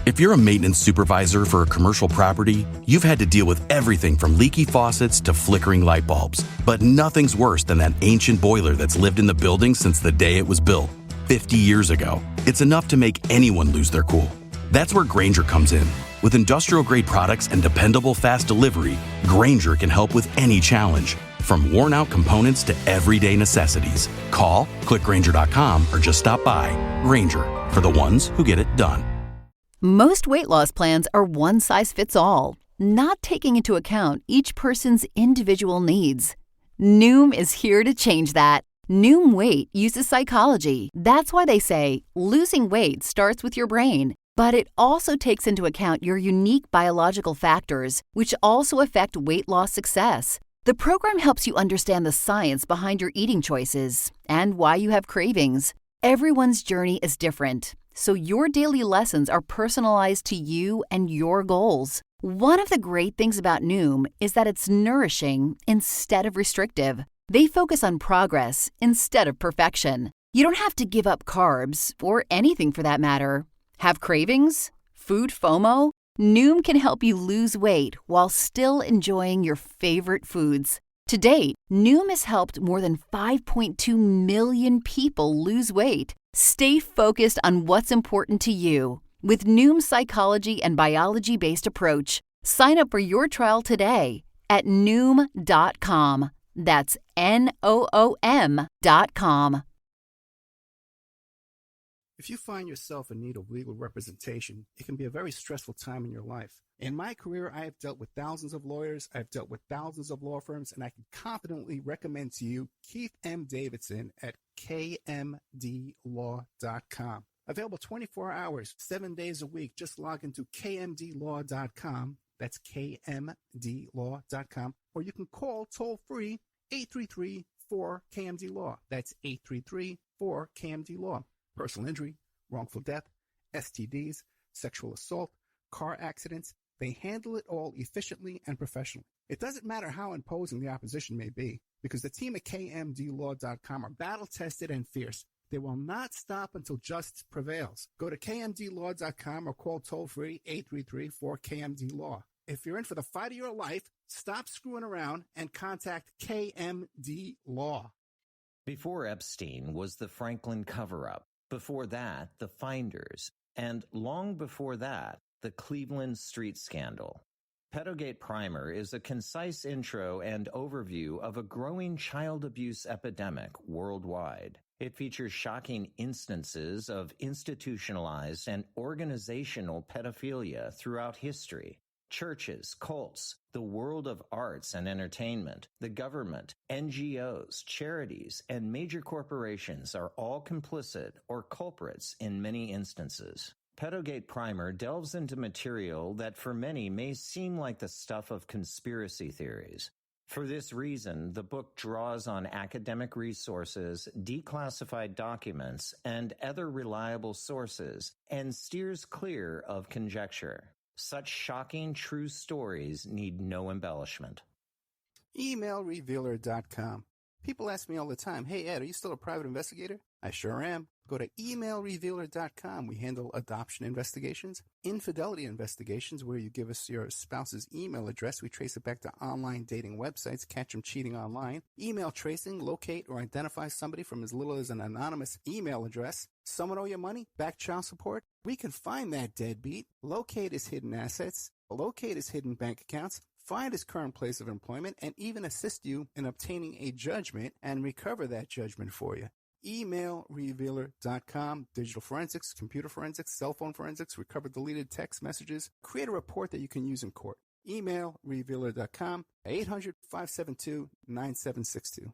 If you're a maintenance supervisor for a commercial property, you've had to deal with everything from leaky faucets to flickering light bulbs. But nothing's worse than that ancient boiler that's lived in the building since the day it was built, 50 years ago. It's enough to make anyone lose their cool. That's where Grainger comes in. With industrial-grade products and dependable fast delivery, Grainger can help with any challenge, from worn-out components to everyday necessities. Call, click Grainger.com, or just stop by. Grainger, for the ones who get it done. Most weight loss plans are one size fits all, not taking into account each person's individual needs. Noom is here to change that. Noom Weight uses psychology. That's why they say losing weight starts with your brain. But it also takes into account your unique biological factors, which also affect weight loss success. The program helps you understand the science behind your eating choices and why you have cravings. Everyone's journey is different, so your daily lessons are personalized to you and your goals. One of the great things about Noom is that it's nourishing instead of restrictive. They focus on progress instead of perfection. You don't have to give up carbs, or anything for that matter. Have cravings? Food FOMO? Noom can help you lose weight while still enjoying your favorite foods. To date, Noom has helped more than 5.2 million people lose weight. Stay focused on what's important to you with Noom's psychology and biology-based approach. Sign up for your trial today at Noom.com. That's Noom.com. If you find yourself in need of legal representation, it can be a very stressful time in your life. In my career, I have dealt with thousands of lawyers, I've dealt with thousands of law firms, and I can confidently recommend to you Keith M. Davidson at kmdlaw.com. Available 24 hours, 7 days a week. Just log into kmdlaw.com. That's kmdlaw.com. Or you can call toll-free 833-4KMD-LAW. That's 833-4KMD-LAW. Personal injury, wrongful death, STDs, sexual assault, car accidents, they handle it all efficiently and professionally. It doesn't matter how imposing the opposition may be, because the team at kmdlaw.com are battle-tested and fierce. They will not stop until justice prevails. Go to kmdlaw.com or call toll-free 833-4KMD-LAW. If you're in for the fight of your life, stop screwing around and contact KMD Law. Before Epstein was the Franklin cover-up. Before that, the Finders. And long before that, the Cleveland Street Scandal. Pedogate Primer is a concise intro and overview of a growing child abuse epidemic worldwide. It features shocking instances of institutionalized and organizational pedophilia throughout history. Churches, cults, the world of arts and entertainment, the government, NGOs, charities, and major corporations are all complicit or culprits in many instances. Pedogate Primer delves into material that for many may seem like the stuff of conspiracy theories. For this reason, the book draws on academic resources, declassified documents, and other reliable sources, and steers clear of conjecture. Such shocking true stories need no embellishment. Emailrevealer.com. People ask me all the time, hey Ed, are you still a private investigator? I sure am. Go to emailrevealer.com. We handle adoption investigations, infidelity investigations, where you give us your spouse's email address. We trace it back to online dating websites, catch them cheating online. Email tracing, locate or identify somebody from as little as an anonymous email address. Someone owe you money? Back child support? We can find that deadbeat, locate his hidden assets, locate his hidden bank accounts, find his current place of employment, and even assist you in obtaining a judgment and recover that judgment for you. Emailrevealer.com. Digital forensics, computer forensics, cell phone forensics, recover deleted text messages. Create a report that you can use in court. Emailrevealer.com, 800-572-9762.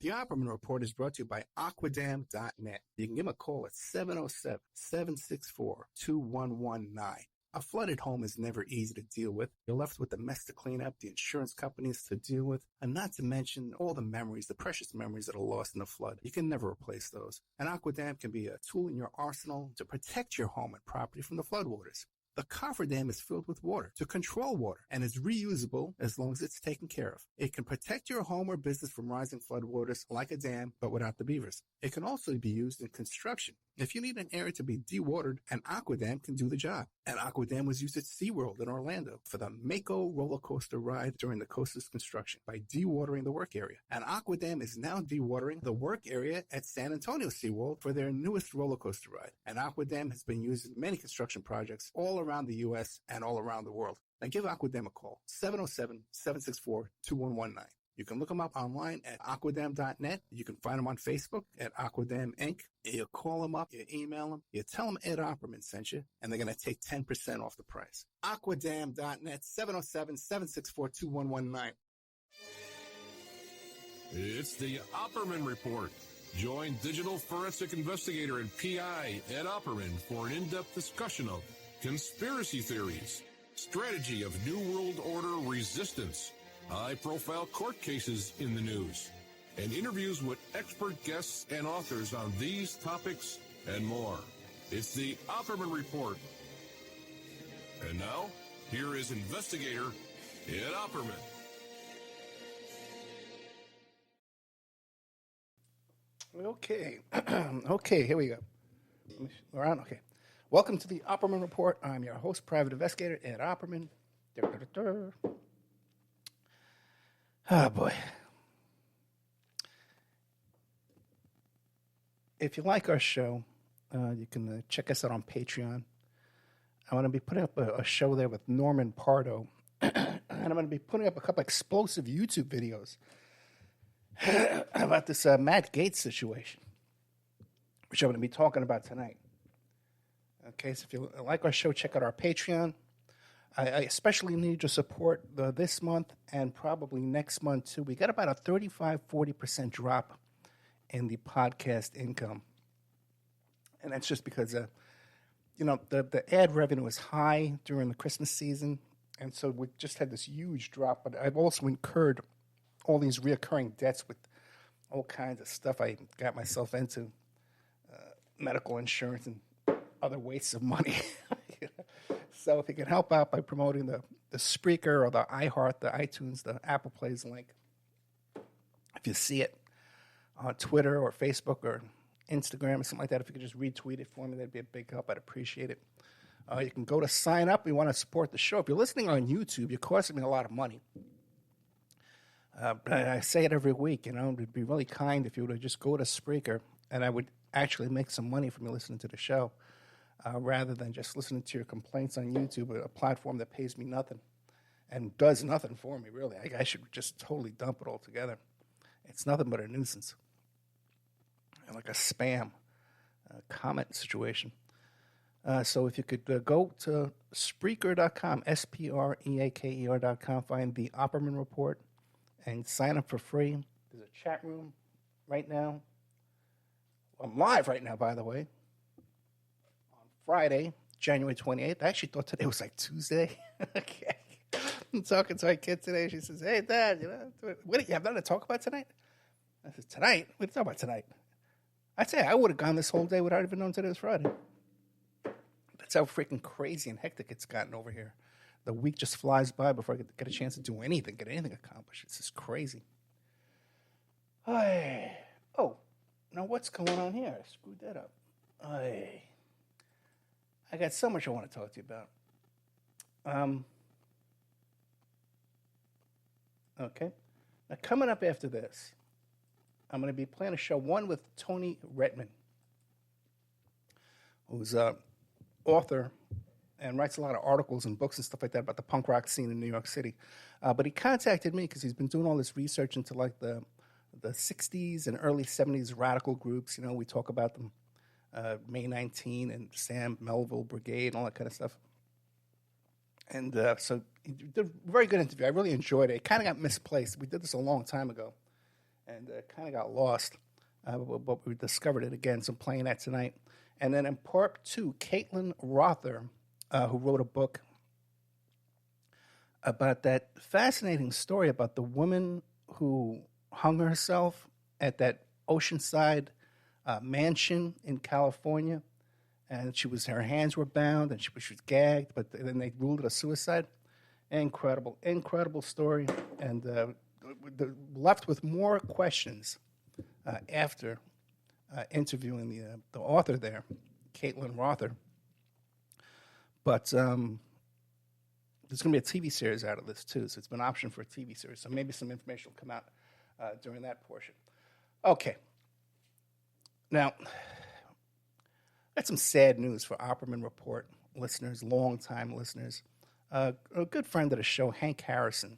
The Opperman Report is brought to you by Aquadam.net. You can give them a call at 707-764-2119. A flooded home is never easy to deal with. You're left with the mess to clean up, the insurance companies to deal with, and not to mention all the memories, the precious memories that are lost in the flood. You can never replace those. And Aquadam can be a tool in your arsenal to protect your home and property from the floodwaters. The cofferdam is filled with water to control water and is reusable as long as it's taken care of. It can protect your home or business from rising floodwaters like a dam, but without the beavers. It can also be used in construction. If you need an area to be dewatered, an aquadam can do the job. An aquadam was used at SeaWorld in Orlando for the Mako roller coaster ride during the coaster's construction by dewatering the work area. An aquadam is now dewatering the work area at San Antonio SeaWorld for their newest roller coaster ride. An aquadam has been used in many construction projects all around the U.S. and all around the world. Now give Aquadam a call, 707-764-2119. You can look them up online at aquadam.net. You can find them on Facebook at Aquadam Inc. You call them up, you email them, you tell them Ed Opperman sent you, and they're going to take 10% off the price. Aquadam.net, 707-764-2119. It's the Opperman Report. Join digital forensic investigator and PI Ed Opperman for an in-depth discussion of conspiracy theories, strategy of New World Order resistance, high-profile court cases in the news, and interviews with expert guests and authors on these topics and more. It's the Opperman Report. And now, here is investigator Ed Opperman. Okay. Okay, here we go. We're on? Okay. Welcome to the Opperman Report. I'm your host, private investigator, Ed Opperman. Oh, boy. If you like our show, you can check us out on Patreon. I'm going to be putting up a show there with Norman Pardo, and I'm going to be putting up a couple explosive YouTube videos about this Matt Gaetz situation, which I'm going to be talking about tonight. Okay, so if you like our show, check out our Patreon. I especially need your support this month and probably next month, too. We got about a 35-40% drop in the podcast income. And that's just because, the ad revenue is high during the Christmas season. And so we just had this huge drop. But I've also incurred all these reoccurring debts with all kinds of stuff I got myself into, medical insurance and other wastes of money. So if you can help out by promoting the Spreaker or the iHeart, the iTunes, the Apple Plays link, if you see it on Twitter or Facebook or Instagram or something like that, if you could just retweet it for me, that'd be a big help. I'd appreciate it. You can go to sign up. You want to support the show. If you're listening on YouTube, you're costing me a lot of money. But I say it every week, it'd be really kind if you would just go to Spreaker, and I would actually make some money from you listening to the show, rather than just listening to your complaints on YouTube, a platform that pays me nothing and does nothing for me, really. I should just totally dump it all together. It's nothing but a nuisance, and like a spam comment situation. So if you could go to Spreaker.com, Spreaker.com, find the Opperman Report, and sign up for free. There's a chat room right now. I'm live right now, by the way, on Friday, January 28th. I actually thought today was like Tuesday. Okay. I'm talking to my kid today. She says, "Hey, Dad, what do you have nothing to talk about tonight?" I said, "Tonight? What are you talking about tonight?" I'd say I would have gone this whole day without even knowing today was Friday. That's how freaking crazy and hectic it's gotten over here. The week just flies by before I get a chance to do anything, get anything accomplished. It's just crazy. Oh, now what's going on here? I screwed that up. I got so much I want to talk to you about. Okay. Now, coming up after this, I'm going to be playing a show, one with Tony Redman, who's an author and writes a lot of articles and books and stuff like that about the punk rock scene in New York City. But he contacted me because he's been doing all this research into like the 60s and early 70s radical groups. We talk about them, May 19 and Sam Melville Brigade and all that kind of stuff. And so he did a very good interview. I really enjoyed it. It kind of got misplaced. We did this a long time ago, and it kind of got lost. But we discovered it again, so I'm playing that tonight. And then in part 2, Caitlin Rother, who wrote a book about that fascinating story about the woman who hung herself at that Oceanside mansion in California. and her hands were bound, and she was gagged, but then they ruled it a suicide. Incredible story, and left with more questions after interviewing the author there, Caitlin Rother. But there's going to be a TV series out of this, too, so it's been optioned for a TV series, so maybe some information will come out during that portion. Okay. Now, I got some sad news for Opperman Report listeners, long-time listeners. A good friend of the show, Hank Harrison,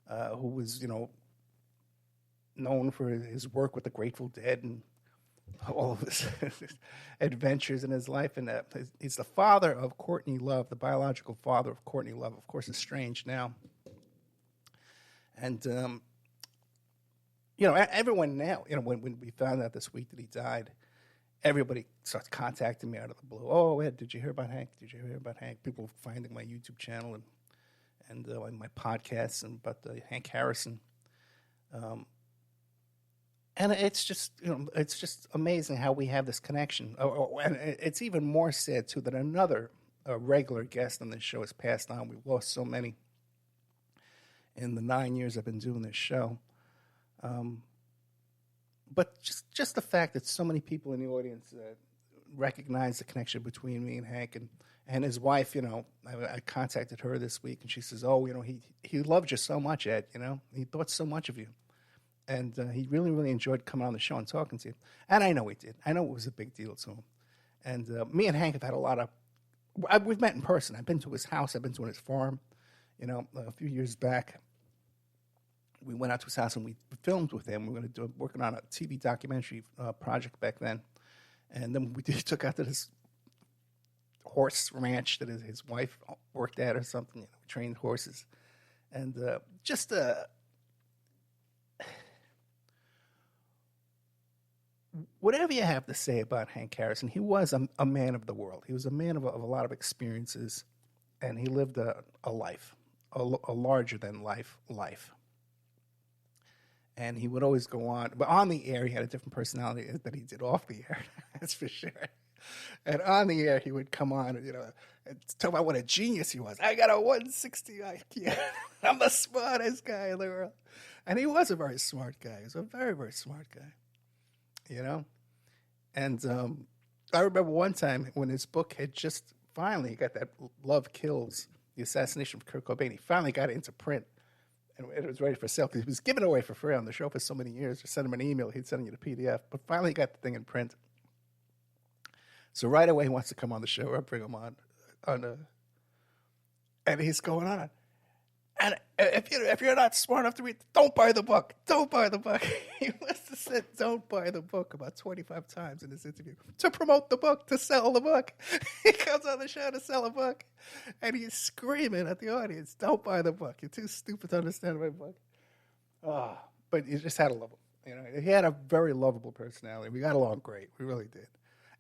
who was, known for his work with the Grateful Dead and all of his adventures in his life. And he's the father of Courtney Love, the biological father of Courtney Love. Of course, estranged now. And, everyone now, when we found out this week that he died, everybody starts contacting me out of the blue. Oh, Ed, did you hear about Hank? Did you hear about Hank? People finding my YouTube channel and my podcasts and about Hank Harrison. And it's just amazing how we have this connection. And it's even more sad too that another regular guest on this show has passed on. We've lost so many in the 9 years I've been doing this show. But just the fact that so many people in the audience recognize the connection between me and Hank and his wife, I contacted her this week, and she says, oh, he loved you so much, Ed, he thought so much of you. And he really, really enjoyed coming on the show and talking to you. And I know he did. I know it was a big deal to him. And me and Hank have had a lot of, we've met in person. I've been to his house. I've been to his farm, a few years back. We went out to his house and we filmed with him. We were working on a TV documentary project back then. And then we took out to this horse ranch that his wife worked at or something. We trained horses. And whatever you have to say about Hank Harrison, he was a man of the world. He was a man of a lot of experiences, and he lived a life, a larger-than-life life. And he would always go on. But on the air, he had a different personality than he did off the air, that's for sure. And on the air, he would come on and talk about what a genius he was. I got a 160 IQ. I'm the smartest guy in the world. And he was a very smart guy. He was a very, very smart guy. And I remember one time when his book had just finally got that Love Kills, the assassination of Kurt Cobain, he finally got it into print. And it was ready for sale because he was giving it away for free on the show for so many years. Just send him an email, he'd send you the PDF. But finally got the thing in print. So right away he wants to come on the show. I bring him on and he's going on. And if you're not smart enough to read, don't buy the book. Don't buy the book. He must have said don't buy the book about 25 times in this interview to promote the book, to sell the book. He comes on the show to sell a book, and he's screaming at the audience, don't buy the book. You're too stupid to understand my book. Oh, but you just had to love him. He had a very lovable personality. We got along great. We really did.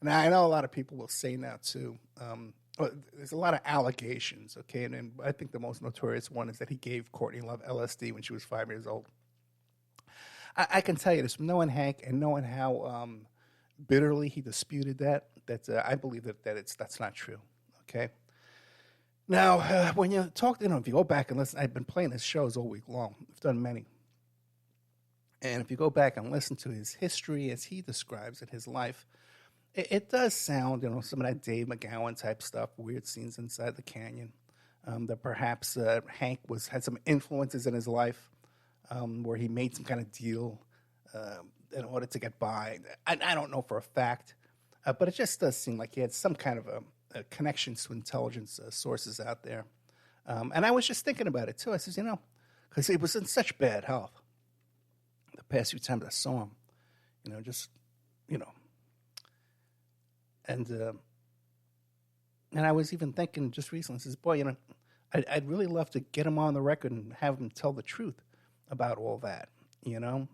And I know a lot of people will say now, too, there's a lot of allegations, okay? And I think the most notorious one is that he gave Courtney Love LSD when she was 5 years old. I can tell you this, knowing Hank and knowing how bitterly he disputed that I believe that's not true, okay? Now, when you talk, if you go back and listen, I've been playing his shows all week long. I've done many. And if you go back and listen to his history as he describes it, his life, it does sound, some of that Dave McGowan type stuff, weird scenes inside the canyon, that perhaps Hank had some influences in his life where he made some kind of deal in order to get by. I don't know for a fact, but it just does seem like he had some kind of a connections to intelligence sources out there. And I was just thinking about it, too. I says, because he was in such bad health the past few times I saw him, And I was even thinking just recently, I says, boy, I'd really love to get him on the record and have him tell the truth about all that,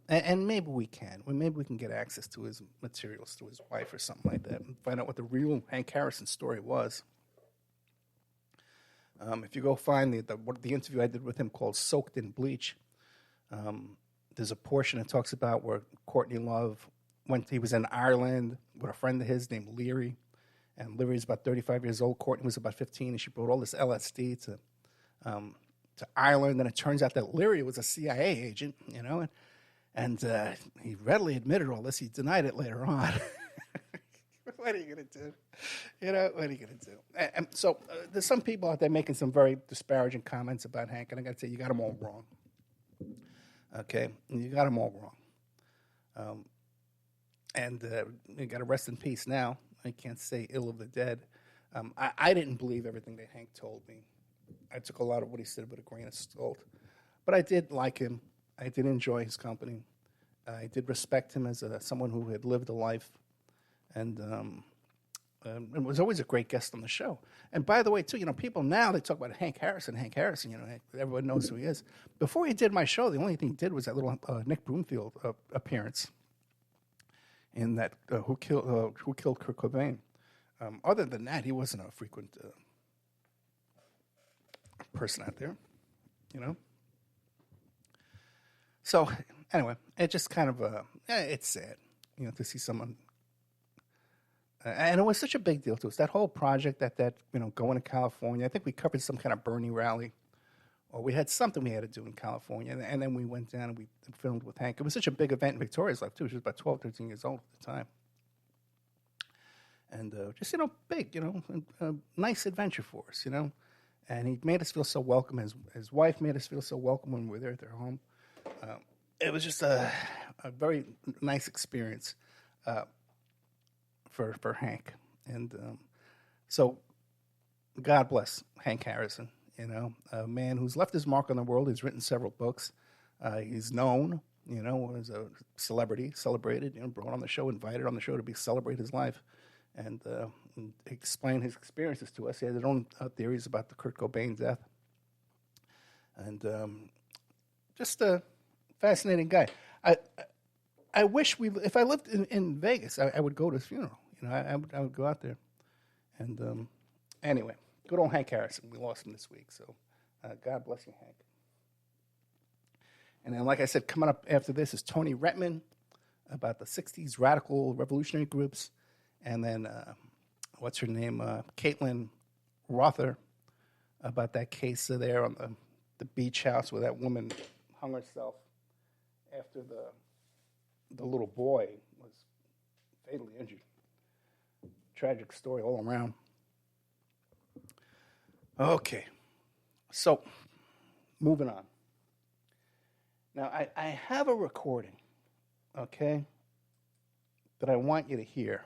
And maybe we can. Maybe we can get access to his materials, to his wife or something like that, and find out what the real Hank Harrison story was. If you go find the interview I did with him called Soaked in Bleach, there's a portion that talks about where Courtney Love he was in Ireland with a friend of his named Leary, And Larry was about 35 years old. Courtney was about 15, and she brought all this LSD to Ireland. And it turns out that Larry was a CIA agent, and he readily admitted all this. He denied it later on. What are you going to do? What are you going to do? And so there's some people out there making some very disparaging comments about Hank, and I got to say, you got them all wrong. Okay? You got them all wrong. And you got to rest in peace now. I can't say ill of the dead. I didn't believe everything that Hank told me. I took a lot of what he said with a grain of salt. But I did like him. I did enjoy his company. I did respect him as someone who had lived a life. And was always a great guest on the show. And by the way, too, people now, they talk about Hank Harrison, everyone knows who he is. Before he did my show, the only thing he did was that little Nick Broomfield appearance in that Who Killed Kurt Cobain. Other than that, he wasn't a frequent person out there, So, anyway, it just kind of, it's sad, to see someone. And it was such a big deal to us. That whole project, that going to California. I think we covered some kind of Bernie rally, or we had something we had to do in California. And then we went down and we filmed with Hank. It was such a big event in Victoria's life, too. She was about 12, 13 years old at the time. And just, big, a nice adventure for us, And he made us feel so welcome. His wife made us feel so welcome when we were there at their home. It was just a very nice experience. For Hank. And so God bless Hank Harrison, a man who's left his mark on the world. He's written several books. He's known, as a celebrity, celebrated, brought on the show, invited on the show to celebrate his life and explain his experiences to us. He had his own theories about the Kurt Cobain death. And just a fascinating guy. I wish if I lived in Vegas, I would go to his funeral. I would go out there. And anyway, good old Hank Harrison. We lost him this week, so God bless you, Hank. And then, like I said, coming up after this is Tony Retman about the 60s radical revolutionary groups. And then, what's her name? Caitlin Rother about that case there on the beach house where that woman hung herself after the little boy was fatally injured. Tragic story all around. Okay, so moving on. Now, I have a recording, okay, that I want you to hear,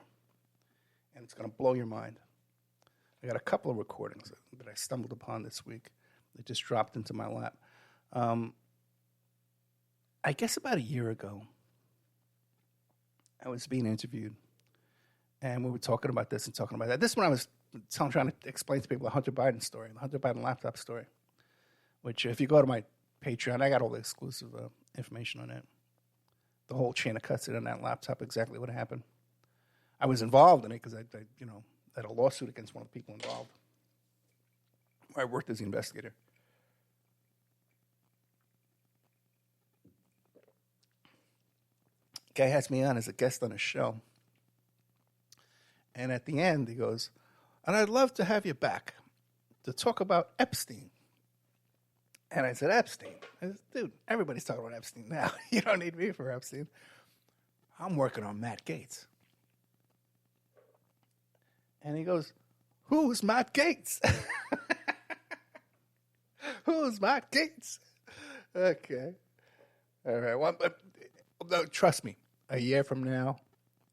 and it's going to blow your mind. I got a couple of recordings that I stumbled upon this week that just dropped into my lap. I guess about a year ago, I was being interviewed, and we were talking about this and talking about that. This one I was trying to explain to people the Hunter Biden story, the Hunter Biden laptop story, which if you go to my Patreon, I got all the exclusive information on it. The whole chain of custody on that laptop, exactly what happened. I was involved in it because I had a lawsuit against one of the people involved. I worked as the investigator. Guy has me on as a guest on his show. And at the end, he goes, and I'd love to have you back to talk about Epstein. And I said, Epstein? I said, dude, everybody's talking about Epstein now. You don't need me for Epstein. I'm working on Matt Gaetz. And he goes, who's Matt Gaetz? Who's Matt Gaetz? Okay. All right. Well, no, trust me, a year from now,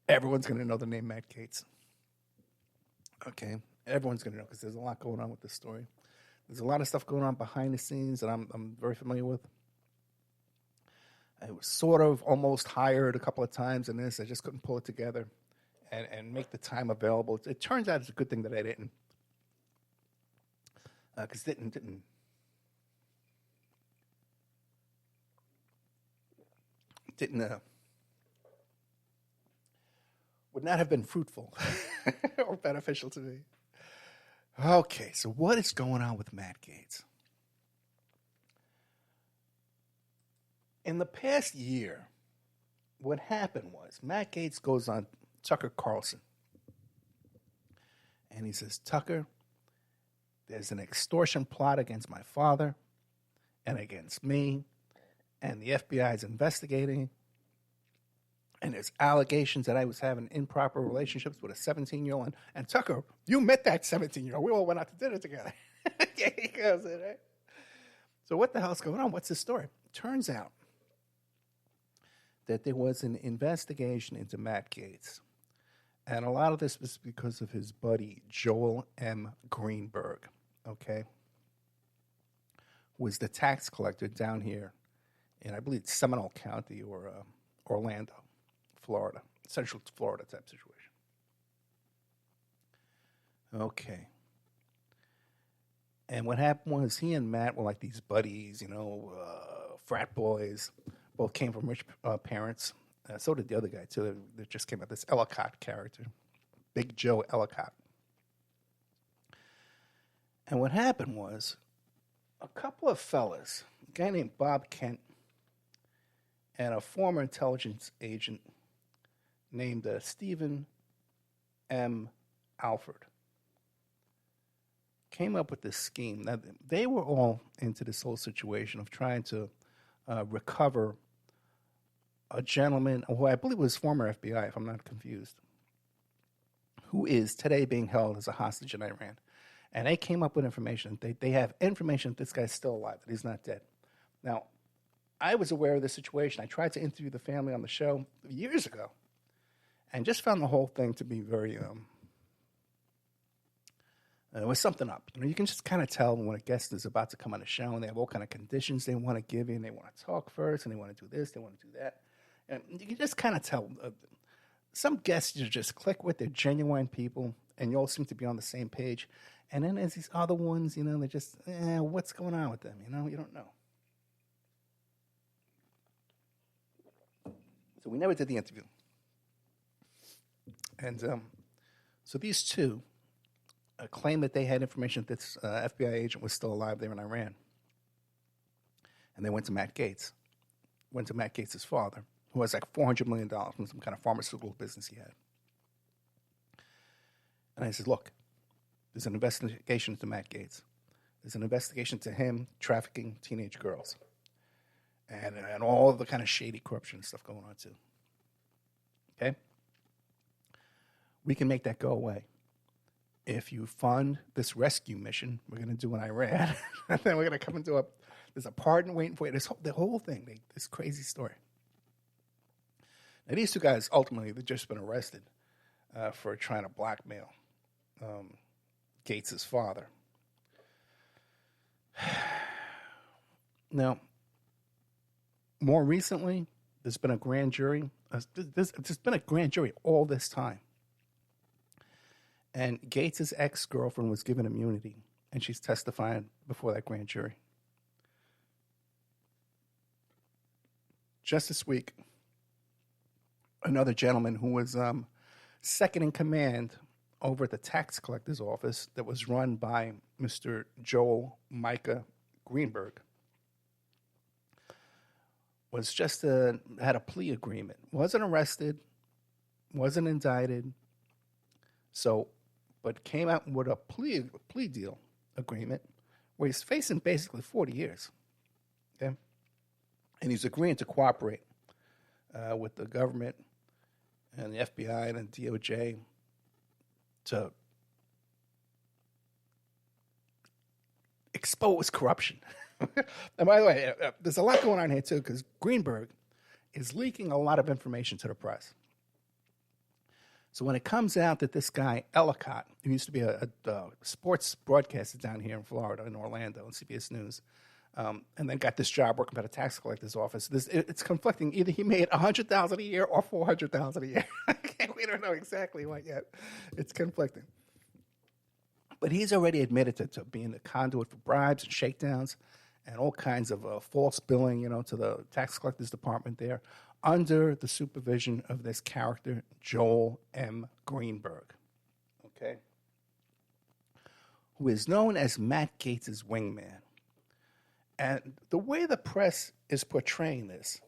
everyone's going to know the name Matt Gaetz. Okay? Everyone's going to know because there's a lot going on with this story. There's a lot of stuff going on behind the scenes that I'm very familiar with. I was sort of almost hired a couple of times in this. I just couldn't pull it together and make the time available. It turns out it's a good thing that I didn't. Because didn't would not have been fruitful or beneficial to me. Okay, so what is going on with Matt Gaetz? In the past year, what happened was Matt Gaetz goes on Tucker Carlson, And he says, Tucker, there's an extortion plot against my father and against me, and the FBI is investigating, and there's allegations that I was having improper relationships with a 17-year-old. And Tucker, you met that 17-year-old. We all went out to dinner together. Yeah, he goes in, right? So what the hell's going on? What's the story? Turns out that there was an investigation into Matt Gaetz. And a lot of this was because of his buddy, Joel M. Greenberg, okay? Who was the tax collector down here in, I believe, Seminole County or Orlando, Florida, Central Florida type situation. Okay. And what happened was he and Matt were like these buddies, frat boys. Both came from rich parents. So did the other guy, too. That just came out, this Ellicott character, Big Joe Ellicott. And what happened was a couple of fellas, a guy named Bob Kent and a former intelligence agent named Stephen M. Alford, came up with this scheme. Now, they were all into this whole situation of trying to recover a gentleman who I believe was former FBI, if I'm not confused, who is today being held as a hostage in Iran. And they came up with information. They have information that this guy's still alive, that he's not dead. Now, I was aware of the situation. I tried to interview the family on the show years ago and just found the whole thing to be very, there was something up. You can just kind of tell when a guest is about to come on the show and they have all kind of conditions they want to give you, and they want to talk first, and they want to do this, they want to do that. And you can just kind of tell. Some guests you just click with, they're genuine people, and you all seem to be on the same page. And then there's these other ones, they're just, what's going on with them? You don't know. So we never did the interview. And so these two claimed that they had information that this FBI agent was still alive there in Iran. And they went to Matt Gaetz. Went to Matt Gaetz' father, who has like $400 million from some kind of pharmaceutical business he had. And I said, look, there's an investigation into Matt Gaetz. There's an investigation to him trafficking teenage girls. And all the kind of shady corruption stuff going on too. Okay? We can make that go away. If you fund this rescue mission we're going to do in Iran, and then we're going to come into there's a pardon waiting for you. The whole thing, this crazy story. Now, these two guys, ultimately, they've just been arrested for trying to blackmail Gaetz' father. Now, more recently, there's been a grand jury. There's been a grand jury all this time. And Gaetz' ex-girlfriend was given immunity, and she's testifying before that grand jury. Just this week, another gentleman who was second in command over at the tax collector's office that was run by Mr. Joel Micah Greenberg was just had a plea agreement. Wasn't arrested, wasn't indicted, but came out with a plea deal agreement where he's facing basically 40 years. Okay? And he's agreeing to cooperate with the government and the FBI and the DOJ to expose corruption. And by the way, there's a lot going on here, too, because Greenberg is leaking a lot of information to the press. So when it comes out that this guy, Ellicott, who used to be a sports broadcaster down here in Florida, in Orlando, on CBS News, and then got this job working at a tax collector's office, it's conflicting. Either he made $100,000 a year or $400,000 a year. We don't know exactly what yet. It's conflicting. But he's already admitted to being the conduit for bribes and shakedowns and all kinds of false billing, to the tax collector's department there, under the supervision of this character, Joel M. Greenberg, okay, who is known as Matt Gaetz' wingman. And the way the press is portraying this,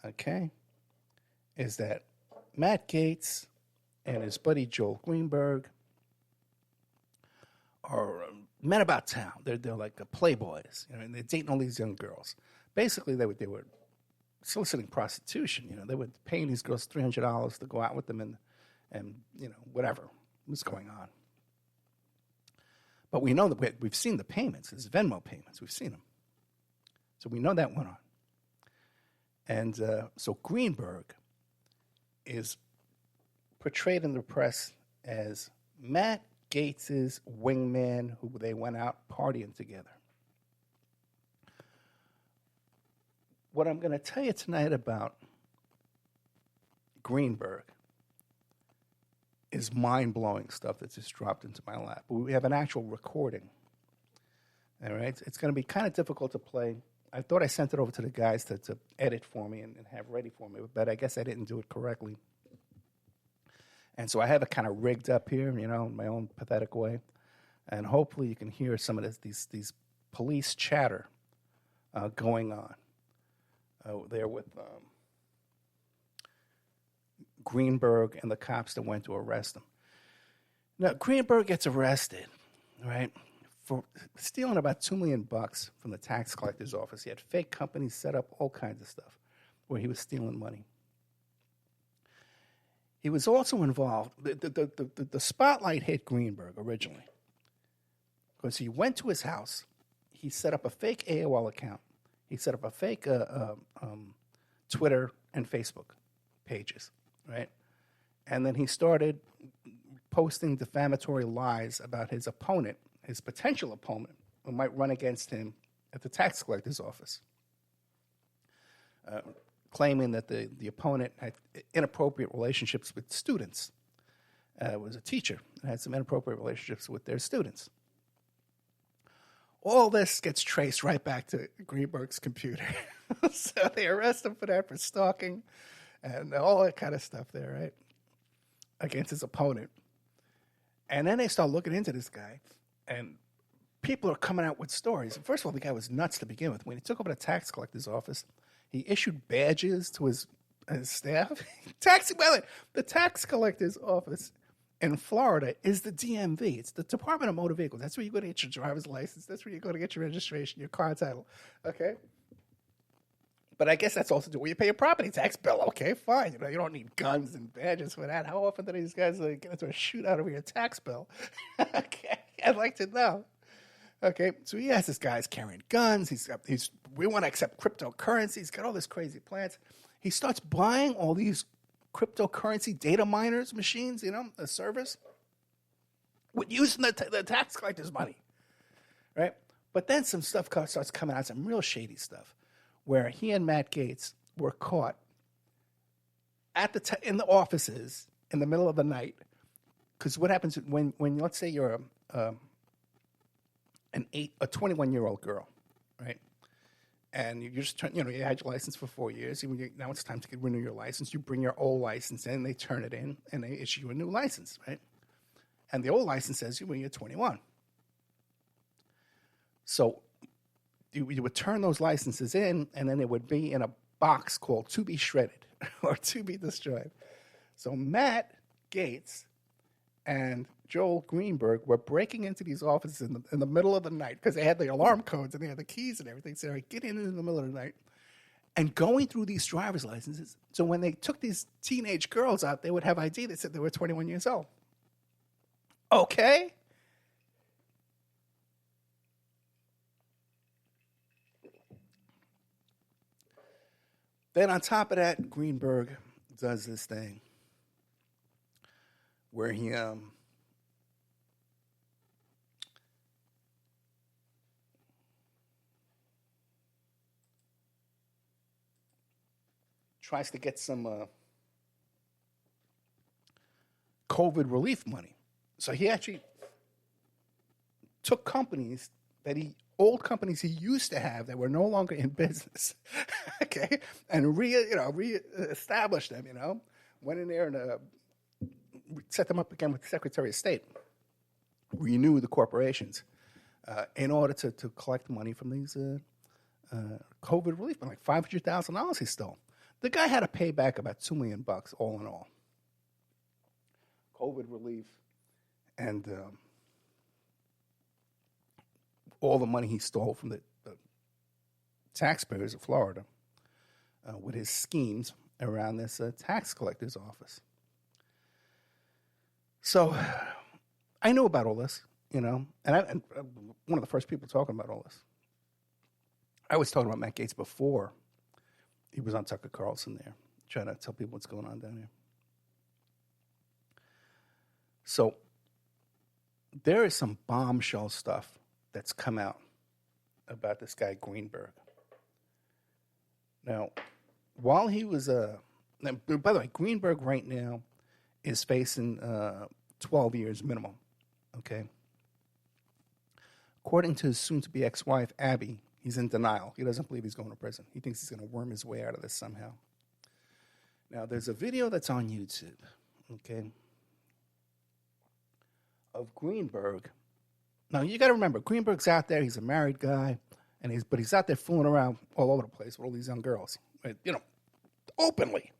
okay, is that Matt Gaetz and his buddy Joel Greenberg are men about town. They're like playboys, and they're dating all these young girls. Basically, they were soliciting prostitution. They were paying these girls $300 to go out with them and whatever was going on. But we know that we've seen the payments. It's Venmo payments. We've seen them. So we know that went on. And so Greenberg is portrayed in the press as Matt Gaetz's wingman who they went out partying together. What I'm going to tell you tonight about Greenberg is mind-blowing stuff that just dropped into my lap. We have an actual recording. All right? It's going to be kind of difficult to play. I thought I sent it over to the guys to edit for me and have ready for me, but I guess I didn't do it correctly. And so I have it kind of rigged up here, in my own pathetic way. And hopefully you can hear some of these police chatter going on there with Greenberg and the cops that went to arrest him. Now, Greenberg gets arrested, right, for stealing about $2 million from the tax collector's office. He had fake companies set up, all kinds of stuff, where he was stealing money. He was also involved. The spotlight hit Greenberg originally because he went to his house. He set up a fake AOL account. He set up a fake Twitter and Facebook pages, right? And then he started posting defamatory lies about his opponent, his potential opponent, who might run against him at the tax collector's office, claiming that the opponent had inappropriate relationships with students. Was a teacher and had some inappropriate relationships with their students. All this gets traced right back to Greenberg's computer. So they arrest him for that, for stalking and all that kind of stuff there, right, against his opponent. And then they start looking into this guy, and people are coming out with stories. First of all, the guy was nuts to begin with. When he took over the tax collector's office, he issued badges to his staff. The tax collector's office in Florida is the DMV. It's the Department of Motor Vehicles. That's where you go to get your driver's license. That's where you go to get your registration, your car title. Okay? But I guess that's also where you pay your property tax bill. Okay, fine. You don't need guns and badges for that. How often do these guys get into a shootout over your tax bill? Okay, I'd like to know. Okay, so he has this guy's carrying guns. We want to accept cryptocurrency. He's got all this crazy plans. He starts buying all these cryptocurrency data miners machines, a service, with using the tax collector's money, right? But then some stuff starts coming out, some real shady stuff, where he and Matt Gaetz were caught in the offices in the middle of the night. Because what happens when let's say you're a 21-year-old girl, right? And you just you had your license for 4 years. Now it's time to renew your license. You bring your old license in, they turn it in, and they issue you a new license, right? And the old license says when you're 21. So you would turn those licenses in, and then it would be in a box called to be shredded or to be destroyed. So Matt Gaetz and Joel Greenberg were breaking into these offices in the middle of the night because they had the alarm codes and they had the keys and everything. So they get in the middle of the night and going through these driver's licenses. So when they took these teenage girls out, they would have ID that said they were 21 years old. Okay? Then on top of that, Greenberg does this thing where he tries to get some COVID relief money. So he actually took companies old companies he used to have that were no longer in business, okay, and re-established them. Went in there and set them up again with the Secretary of State. Renew the corporations in order to collect money from these COVID relief, like $500,000 he stole. The guy had to pay back about $2 million all in all. COVID relief and all the money he stole from the taxpayers of Florida with his schemes around this tax collector's office. So I knew about all this, and I'm one of the first people talking about all this. I was talking about Matt Gaetz before he was on Tucker Carlson there, trying to tell people what's going on down here. So there is some bombshell stuff that's come out about this guy Greenberg. Now, while he was by the way, Greenberg right now is facing 12 years minimum, okay? According to his soon-to-be ex-wife, Abby, he's in denial. He doesn't believe he's going to prison. He thinks he's going to worm his way out of this somehow. Now, there's a video that's on YouTube, okay, of Greenberg. Now, you got to remember, Greenberg's out there. He's a married guy, but he's out there fooling around all over the place with all these young girls, right? Openly.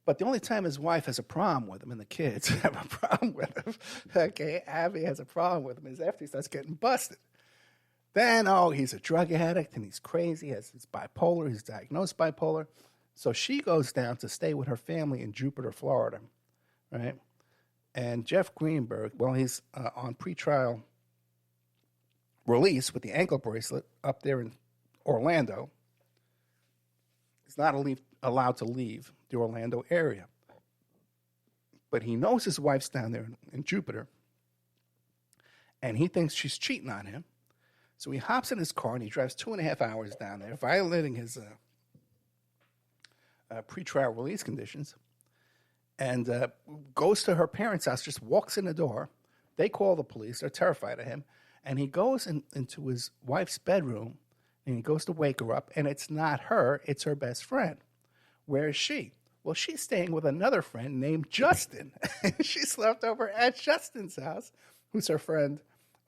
But the only time his wife has a problem with him and the kids have a problem with him, okay, Abby has a problem with him, is after he starts getting busted. Then, he's a drug addict and he's crazy, he's bipolar, he's diagnosed bipolar. So she goes down to stay with her family in Jupiter, Florida, right? And Jeff Greenberg, he's on pretrial release with the ankle bracelet up there in Orlando. He's not allowed to leave the Orlando area. But he knows his wife's down there in Jupiter, and he thinks she's cheating on him. So he hops in his car and he drives 2.5 hours down there, violating his pretrial release conditions, and goes to her parents' house, just walks in the door. They call the police. They're terrified of him. And he goes into his wife's bedroom, and he goes to wake her up, and it's not her. It's her best friend. Where is she? Well, she's staying with another friend named Justin. She slept over at Justin's house, who's her friend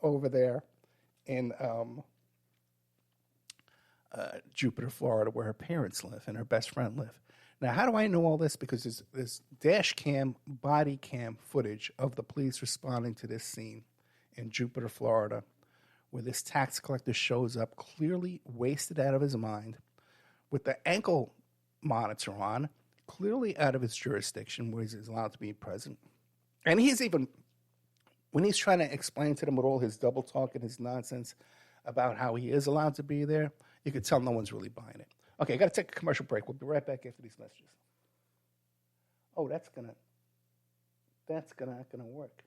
over there in Jupiter, Florida, where her parents live and her best friend live. Now, how do I know all this? Because there's dash cam, body cam footage of the police responding to this scene in Jupiter, Florida, where this tax collector shows up clearly wasted out of his mind with the ankle monitor on, clearly out of his jurisdiction where he's allowed to be present. And he's even, when he's trying to explain to them with all his double talk and his nonsense about how he is allowed to be there, you could tell no one's really buying it. Okay, I got to take a commercial break. We'll be right back after these messages. Oh, that's not gonna work.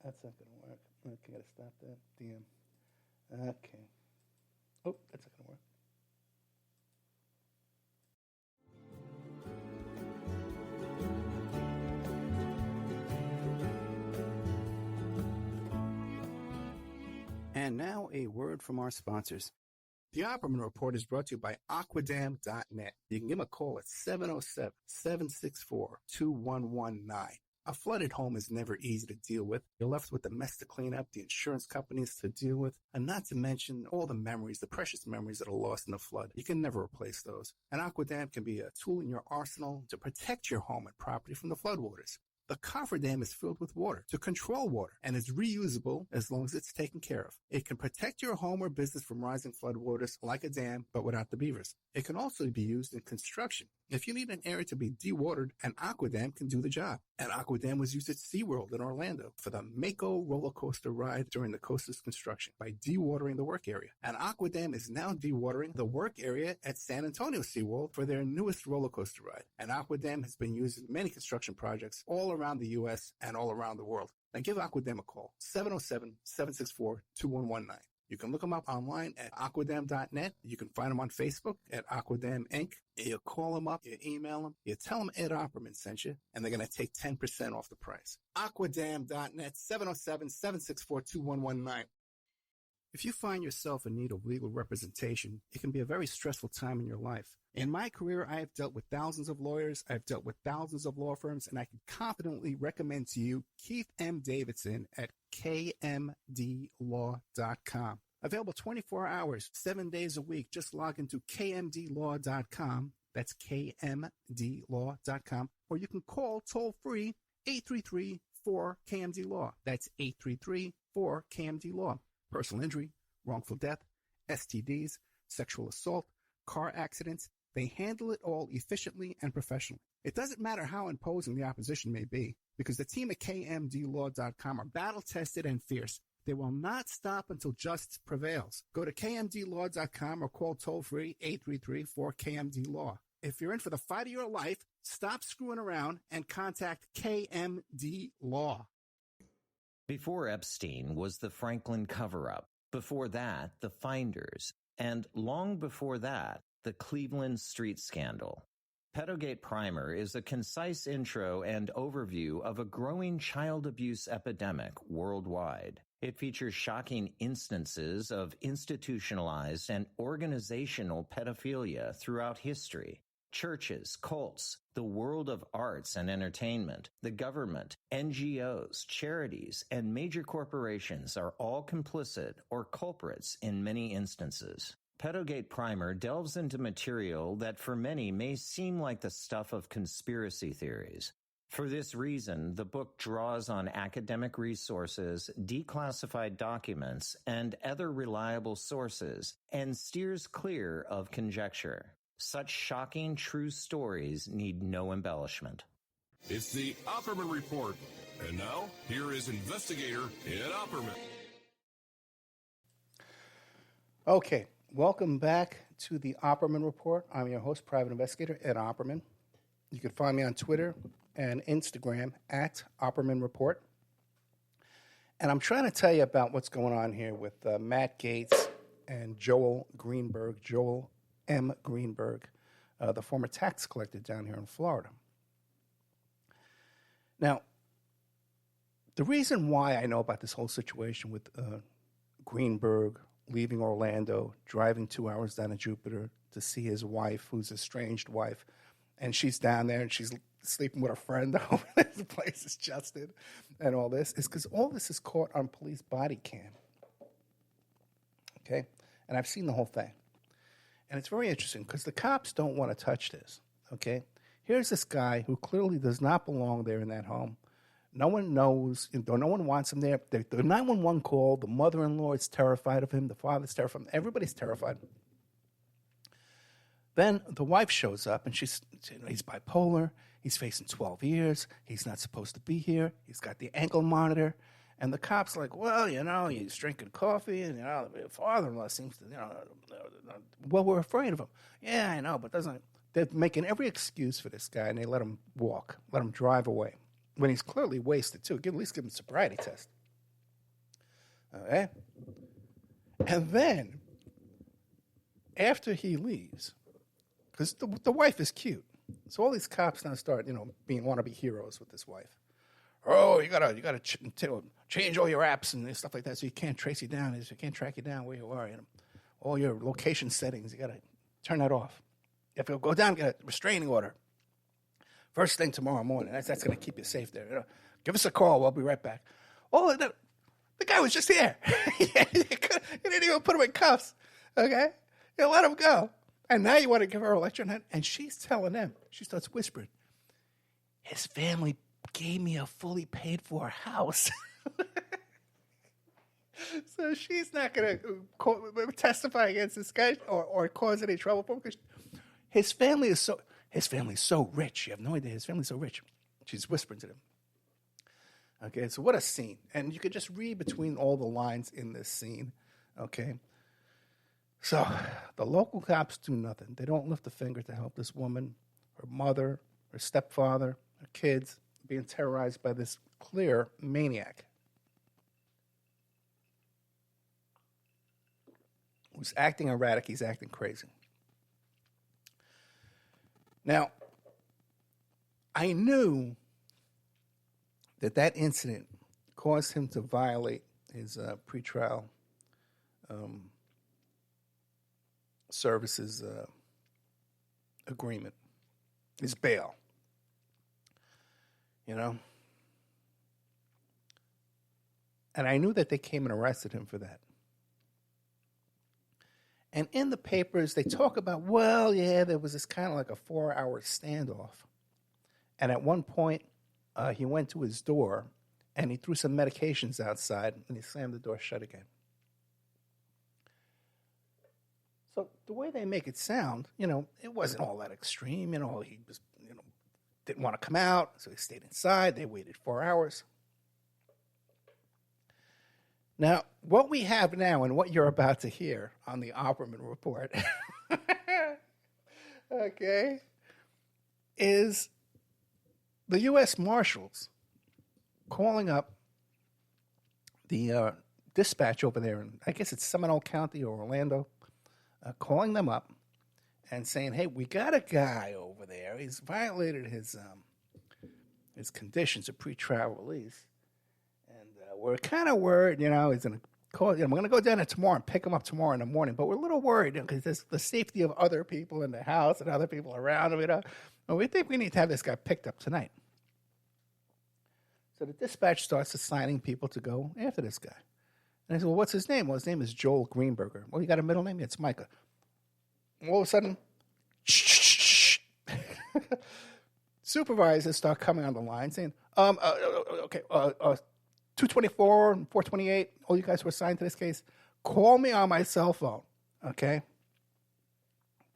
That's not gonna work. Okay, gotta stop that. Damn. Okay. Oh, that's not gonna work. And now a word from our sponsors. The Opperman Report is brought to you by Aquadam.net. You can give them a call at 707-764-2119. A flooded home is never easy to deal with. You're left with the mess to clean up, the insurance companies to deal with, and not to mention all the memories, the precious memories that are lost in the flood. You can never replace those. And Aquadam can be a tool in your arsenal to protect your home and property from the floodwaters. The cofferdam is filled with water to control water and is reusable as long as it's taken care of. It can protect your home or business from rising floodwaters like a dam, but without the beavers. It can also be used in construction. If you need an area to be dewatered, an Aquadam can do the job. An Aquadam was used at SeaWorld in Orlando for the Mako roller coaster ride during the coaster's construction by dewatering the work area. An Aquadam is now dewatering the work area at San Antonio SeaWorld for their newest roller coaster ride. An Aquadam has been used in many construction projects all around the U.S. and all around the world. Now give Aquadam a call, 707-764-2119. You can look them up online at aquadam.net. You can find them on Facebook at Aquadam Inc. You call them up, you email them, you tell them Ed Opperman sent you, and they're going to take 10% off the price. Aquadam.net, 707-764-2119. If you find yourself in need of legal representation, it can be a very stressful time in your life. In my career, I have dealt with thousands of lawyers, I've dealt with thousands of law firms, and I can confidently recommend to you Keith M. Davidson at kmdlaw.com. Available 24 hours, 7 days a week. Just log into kmdlaw.com. That's kmdlaw.com. Or you can call toll-free 833-4KMD-LAW. That's 833-4KMD-LAW. Personal injury, wrongful death, STDs, sexual assault, car accidents. They handle it all efficiently and professionally. It doesn't matter how imposing the opposition may be, because the team at KMDlaw.com are battle-tested and fierce. They will not stop until justice prevails. Go to KMDlaw.com or call toll-free 833-4KMD-LAW. If you're in for the fight of your life, stop screwing around and contact KMD Law. Before Epstein was the Franklin cover-up. Before that, the Finders. And long before that, the Cleveland street scandal. Pedogate Primer is a concise intro and overview of a growing child abuse epidemic worldwide. It features shocking instances of institutionalized and organizational pedophilia throughout history. Churches, cults, the world of arts and entertainment, the government, NGOs, charities, and major corporations are all complicit or culprits in many instances. Pedogate Primer delves into material that for many may seem like the stuff of conspiracy theories. For this reason, the book draws on academic resources, declassified documents, and other reliable sources, and steers clear of conjecture. Such shocking true stories need no embellishment. It's the Opperman Report. And now, here is investigator Ed Opperman. Okay, welcome back to the Opperman Report. I'm your host, private investigator Ed Opperman. You can find me on Twitter and Instagram at Opperman Report. And I'm trying to tell you about what's going on here with Matt Gaetz and Joel M. Greenberg, the former tax collector down here in Florida. Now, the reason why I know about this whole situation with Greenberg leaving Orlando, driving 2 hours down to Jupiter to see his wife, who's a estranged wife, and she's down there and she's sleeping with a friend over there. The place is adjusted and all this, is because all this is caught on police body cam. Okay? And I've seen the whole thing. And it's very interesting because the cops don't want to touch this, okay? Here's this guy who clearly does not belong there in that home. No one knows, no one wants him there. The 911 call, the mother-in-law is terrified of him, the father's terrified of him, everybody's terrified. Then the wife shows up, and he's bipolar, he's facing 12 years, he's not supposed to be here, he's got the ankle monitor, and the cop's like, well, he's drinking coffee, and, your father-in-law seems to, well, we're afraid of him. Yeah, I know, but they're making every excuse for this guy, and they let him walk, let him drive away, when he's clearly wasted, too. At least give him a sobriety test. Okay? And then, after he leaves, because the wife is cute, so all these cops now start, want to be heroes with this wife. Oh, you gotta change all your apps and stuff like that, so you can't trace you down. You can't track you down where you are. All your location settings, you gotta turn that off. If you go down, get a restraining order. First thing tomorrow morning. That's gonna keep you safe there. Give us a call. We'll be right back. Oh, the guy was just here. You didn't even put him in cuffs. Okay, you let him go, and now you want to give her a lecture on that, and she's telling them. She starts whispering, his family gave me a fully paid for house. So she's not going to testify against this guy or cause any trouble for him because his family's so rich. You have no idea. His family's so rich. She's whispering to them. Okay, so what a scene. And you could just read between all the lines in this scene. Okay. So the local cops do nothing. They don't lift a finger to help this woman, her mother, her stepfather, her kids, being terrorized by this clear maniac who's acting erratic. He's acting crazy. Now, I knew that incident caused him to violate his pretrial services agreement, his bail. And I knew that they came and arrested him for that. And in the papers, they talk about, there was this kind of like a 4-hour standoff. And at one point, he went to his door, and he threw some medications outside, and he slammed the door shut again. So the way they make it sound, it wasn't all that extreme. He was, didn't want to come out, so he stayed inside. They waited 4 hours. Now, what we have now and what you're about to hear on the Opperman Report, okay, is the U.S. Marshals calling up the dispatch over there in, I guess it's Seminole County or Orlando, calling them up and saying, hey, we got a guy over there. He's violated his conditions of pretrial release. And we're kind of worried, he's going to call, I'm going to go down there tomorrow and pick him up tomorrow in the morning. But we're a little worried because there's the safety of other people in the house and other people around him, And we think we need to have this guy picked up tonight. So the dispatch starts assigning people to go after this guy. And I said, well, what's his name? Well, his name is Joel Greenberger. Well, you got a middle name? Yeah, it's Micah. All of a sudden, supervisors start coming on the line saying, okay, 224 and 428, all you guys who are assigned to this case, call me on my cell phone, okay?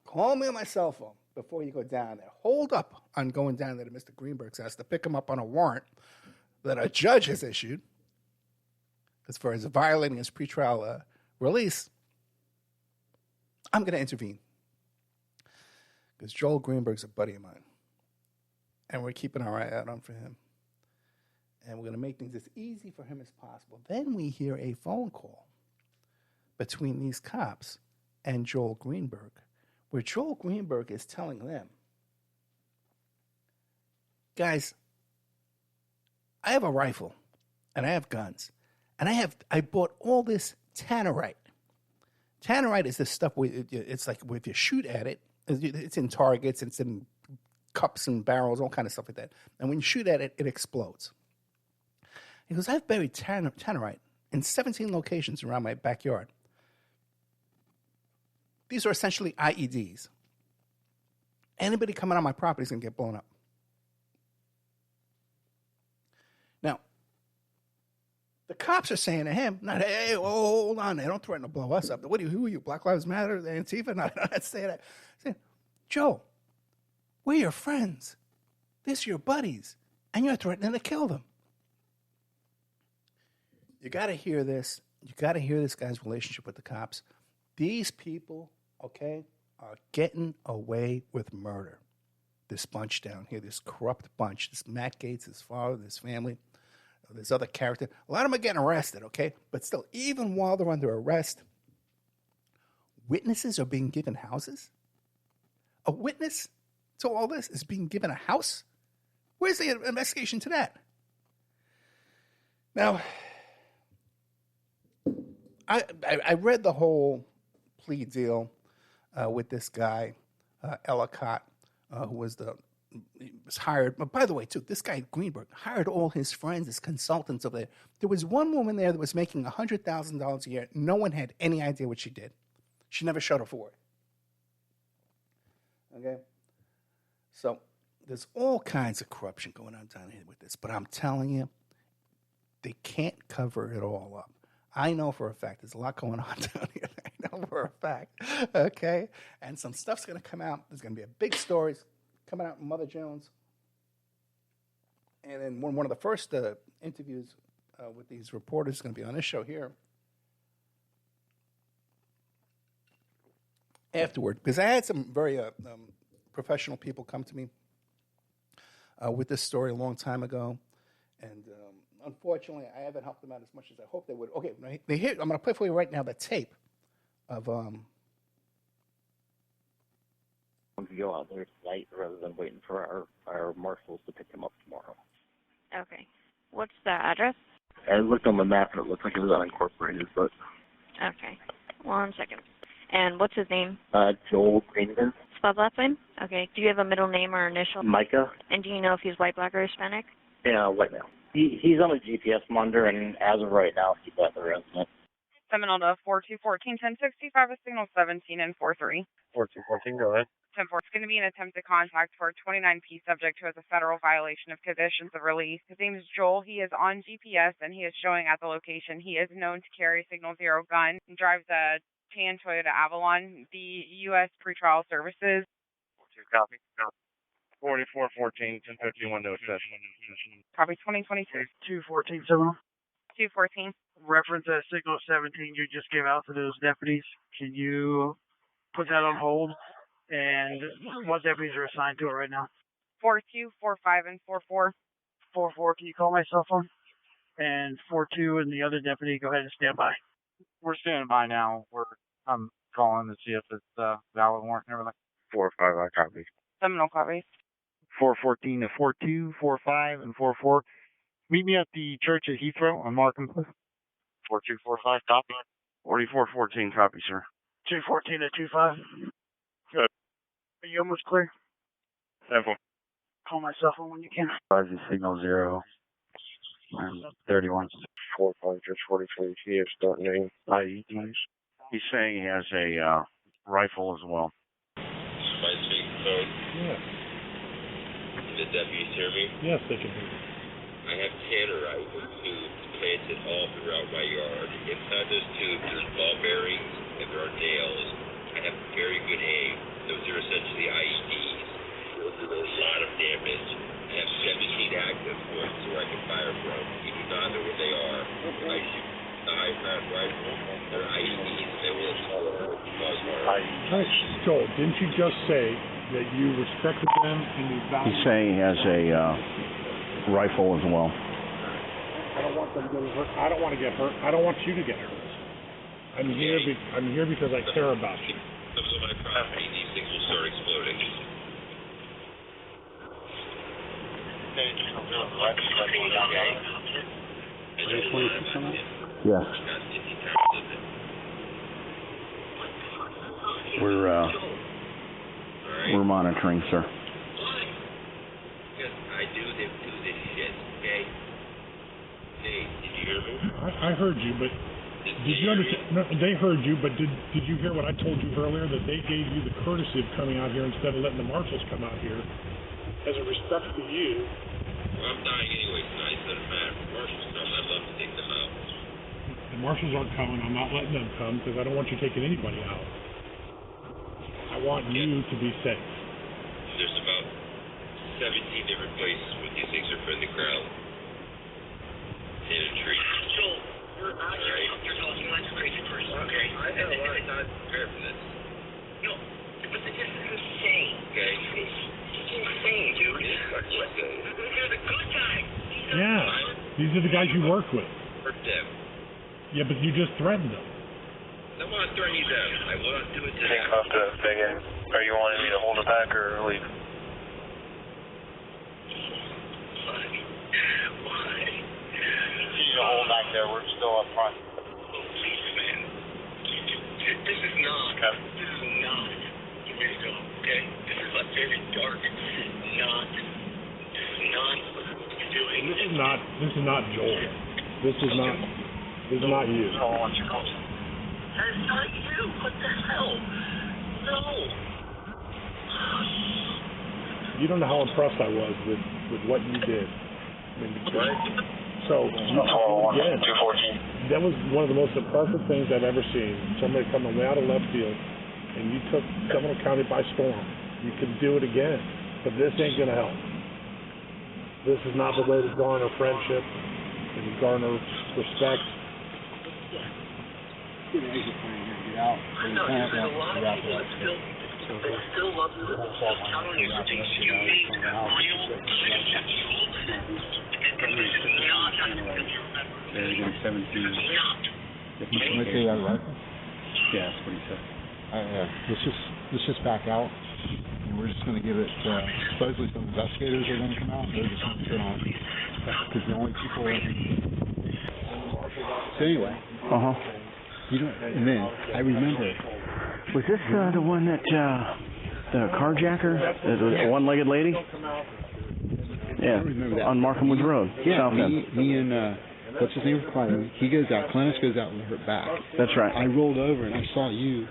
Call me on my cell phone before you go down there. Hold up on going down there to Mr. Greenberg's house to pick him up on a warrant that a judge has issued as far as violating his pretrial release. I'm going to intervene because Joel Greenberg's a buddy of mine, and we're keeping our eye out on for him. And we're going to make things as easy for him as possible. Then we hear a phone call between these cops and Joel Greenberg, where Joel Greenberg is telling them, guys, I have a rifle, and I have guns, and I bought all this tannerite. Tannerite is this stuff where it's like if you shoot at it, it's in targets, it's in cups and barrels, all kind of stuff like that. And when you shoot at it, it explodes. He goes, I've buried tannerite in 17 locations around my backyard. These are essentially IEDs. Anybody coming on my property is going to get blown up. Now, the cops are saying to him, not, hey, hold on, they don't threaten to blow us up. Who are you, Black Lives Matter, the Antifa? No, not saying that. Saying, Joe, we're your friends. These are your buddies, and you're threatening to kill them. You got to hear this. You got to hear this guy's relationship with the cops. These people, okay, are getting away with murder. This bunch down here, this corrupt bunch, this Matt Gaetz, his father, this family, this other character. A lot of them are getting arrested, okay? But still, even while they're under arrest, witnesses are being given houses. A witness to all this is being given a house? Where's the investigation to that? Now, I read the whole plea deal with this guy, Ellicott, who was hired. But by the way, too, this guy Greenberg hired all his friends as consultants over there. There was one woman there that was making $100,000 a year. No one had any idea what she did. She never showed up for work. Okay? So there's all kinds of corruption going on down here with this. But I'm telling you, they can't cover it all up. I know for a fact there's a lot going on down here. I know for a fact. Okay? And some stuff's going to come out. There's going to be a big story coming out in Mother Jones. And then one of the first interviews with these reporters is going to be on this show here. Afterward, because I had some very professional people come to me with this story a long time ago. And unfortunately, I haven't helped them out as much as I hoped they would. Okay, I'm going to play for you right now the tape of... to go out there tonight rather than waiting for our marshals to pick him up tomorrow. Okay. What's the address? I looked on the map and it looked like it was unincorporated, but... Okay. 1 second. And what's his name? Joel Greenberg. Spelled last name? Okay. Do you have a middle name or initial? Micah. And do you know if he's white, black, or Hispanic? Yeah, white male. He's on a GPS monitor, and as of right now, he's at the residence. Seminole to 4214, 1065, a signal 17 and 43. 4214, go ahead. 10-4. It's going to be an attempted contact for a 29P subject who has a federal violation of conditions of release. His name is Joel. He is on GPS, and he is showing at the location. He is known to carry signal 0 gun and drives a tan Toyota Avalon. The U.S. Pretrial Services. 42, copy. 4414, 1051, window session. Copy 2022. 214, Seminole. 214. Reference that signal 17 you just gave out to those deputies. Can you put that on hold? And what deputies are assigned to it right now? 42, 45, and 44. 44, can you call my cell phone? And 42 and the other deputy, go ahead and stand by. We're standing by now. I'm calling to see if it's valid warrant and everything. 45, I copy. Seminole copy. 414 to 42, 45, and 44. Meet me at the church at Heathrow on Markham. 4245, copy. 4414, copy, sir. 214 to 25. Good. Are you almost clear? 10-4. Call my cell phone when you can. Signal 0. 31. 45, just 43. He is starting IE, please. He's saying he has a rifle as well. My speaking phone? Yes. Can the deputies hear me? Yes, they can hear you. I have tannerite tubes planted all throughout my yard. Inside those tubes, there's ball bearings and there are nails. I have very good aim. Those are essentially IEDs. They'll do a lot of damage. I have 17 active points where I can fire from. You do not know where they are. I shoot 9-round rifle. They're IEDs. They will explode. Cause harm. Joel, didn't you just say that you respected them and you valued them? He's saying he has a rifle as well. I don't want them getting hurt. I don't want to get hurt. I don't want you to get hurt. I'm here because I care about you. Comes on my property, these things will start exploding. Yes. We're monitoring, sir. Because I do this shit, okay? Hey, did you hear me? I heard you, but did you understand? No, they heard you, but did you hear what I told you earlier, that they gave you the courtesy of coming out here instead of letting the marshals come out here as a respect to you? Well, I'm dying anyway tonight, so it doesn't matter. If the marshals come, I'd love to take them out. The marshals aren't coming. I'm not letting them come because I don't want you taking anybody out. I want you to be safe. There's about 17 different places where these things are put in the ground. In a tree. Joel, you're talking like a crazy person, okay? I know, I'm not prepared for this. No, but this is insane. Okay? It's insane, dude. These are the good guys. Yeah, these are the guys you work with. Hurt them. Yeah, but you just threatened them. I want to threaten them. I will not do it to them. Take off the big end. Are you wanting me to hold it back or leave? Why? You can hold back there. We're still up front. Please, man. This is not the way to go, okay? This is like very dark. This is not what you're doing. This is not Joel. This is not you. Hold on, you're close. That's not you. What the hell? No. You don't know how impressed I was with what you did. I mean, so, again, that was one of the most impressive things I've ever seen. Somebody coming way out of left field, and you took Seminole County by storm. You can do it again, but this ain't going to help. This is not the way to garner friendship and to garner respect. I know, there's a lot of people that still love you, still telling you things you made real, sexual, and this is not how you remember. They're going to 17. It's not. Let's say that right? Yeah, that's what he said. Let's just back out, and we're just going to give it, supposedly some investigators are going to come out, and they're just going to sit on it. Because the only people that... So anyway. And then, I remember... Was this the one that, the carjacker, the one-legged lady? Yeah, on Markham Woods Road. Yeah, South End. me and what's his name? Clinton. He goes out. Clintus goes out and hurt back. That's right. I rolled over and I saw you.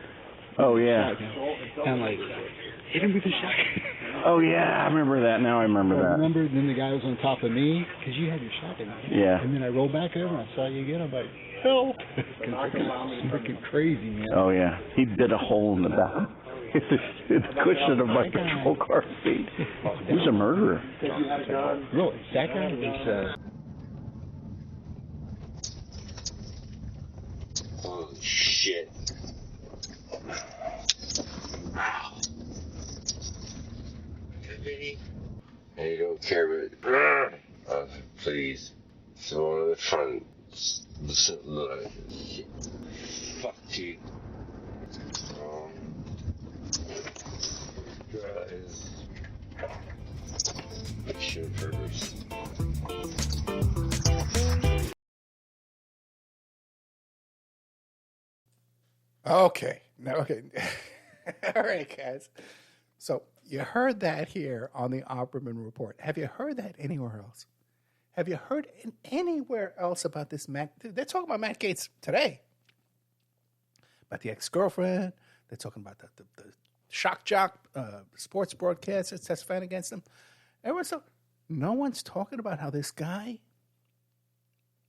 Oh, yeah. And I'm like, hit him with the shotgun. Oh, yeah, I remember that. Now I remember that. Remember, then the guy was on top of me because you had your shotgun. Yeah. And then I rolled back over and I saw you again. I'm like, help. Because it's freaking crazy, man. Oh, yeah. He bit a hole in the back. The cushion of my patrol car seat. He was a murderer. Really? That guy was... Oh, shit. And you don't care, but please, throw on the front. Listen, look. Fuck you. Guys. Shivers. Okay. Okay. All right, guys. So you heard that here on the Opperman Report. Have you heard that anywhere else? Have you heard anywhere else about this Matt? They're talking about Matt Gaetz today. About the ex-girlfriend. They're talking about the shock jock sports broadcast that's testifying against him. No one's talking about how this guy,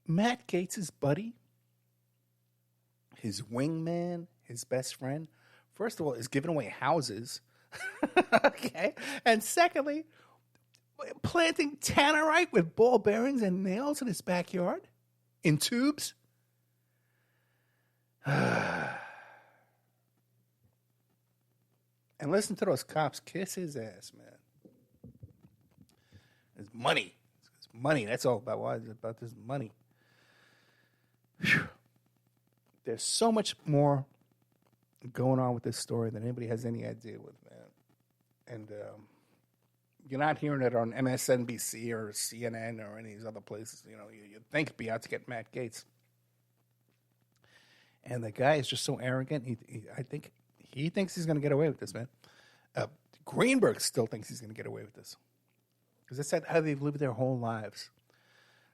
Matt Gaetz' buddy, his wingman, his best friend, first of all, is giving away houses. Okay. And secondly, planting tannerite with ball bearings and nails in his backyard in tubes. And listen to those cops kiss his ass, man. It's money. It's money. That's all about why it's about this money. Whew. There's so much more going on with this story than anybody has any idea with, man. And you're not hearing it on MSNBC or CNN or any of these other places. You know, you'd think it'd be out to get Matt Gaetz. And the guy is just so arrogant. I think he thinks he's going to get away with this, man. Greenberg still thinks he's going to get away with this. Because that's how they've lived their whole lives.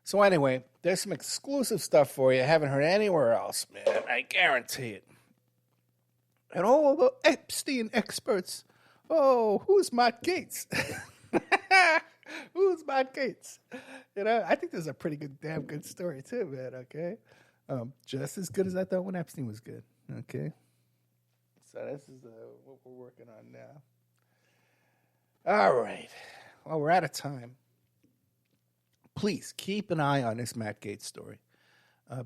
So anyway, there's some exclusive stuff for you I haven't heard anywhere else, man. I guarantee it. And all the Epstein experts, oh, who's Matt Gaetz? Who's Matt Gaetz? You know, I think this is a pretty good, damn good story too, man, okay? Just as good as I thought when Epstein was good, okay? So this is what we're working on now. All right. Well, we're out of time. Please keep an eye on this Matt Gaetz story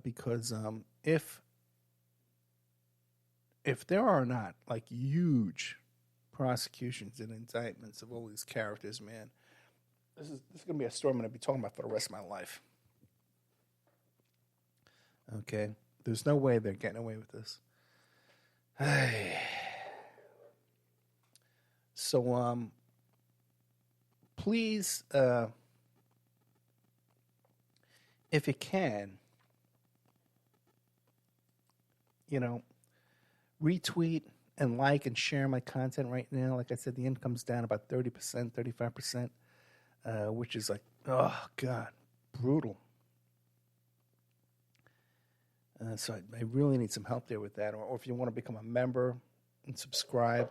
because if there are not like huge prosecutions and indictments of all these characters, man, this is going to be a story I'm going to be talking about for the rest of my life. Okay, there's no way they're getting away with this. So, please, if you can, you know, retweet and like and share my content right now. Like I said, the income's down about 30%, 35%, which is like, oh, God, brutal. So I really need some help there with that. Or if you want to become a member and subscribe,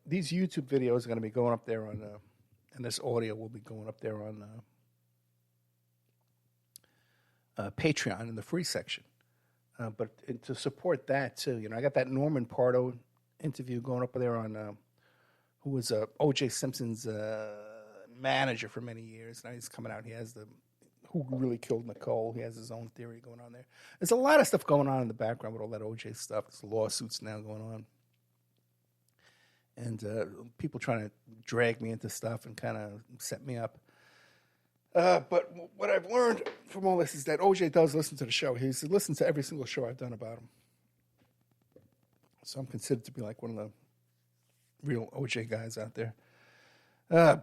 these YouTube videos are going to be going up there on, and this audio will be going up there on Patreon in the free section. But to support that too, you know, I got that Norman Pardo interview going up there on, who was O.J. Simpson's manager for many years. Now he's coming out. He has who really killed Nicole. He has his own theory going on there. There's a lot of stuff going on in the background with all that O.J. stuff. There's lawsuits now going on. And people trying to drag me into stuff and kind of set me up. But what I've learned from all this is that OJ does listen to the show. He's listened to every single show I've done about him. So I'm considered to be like one of the real OJ guys out there.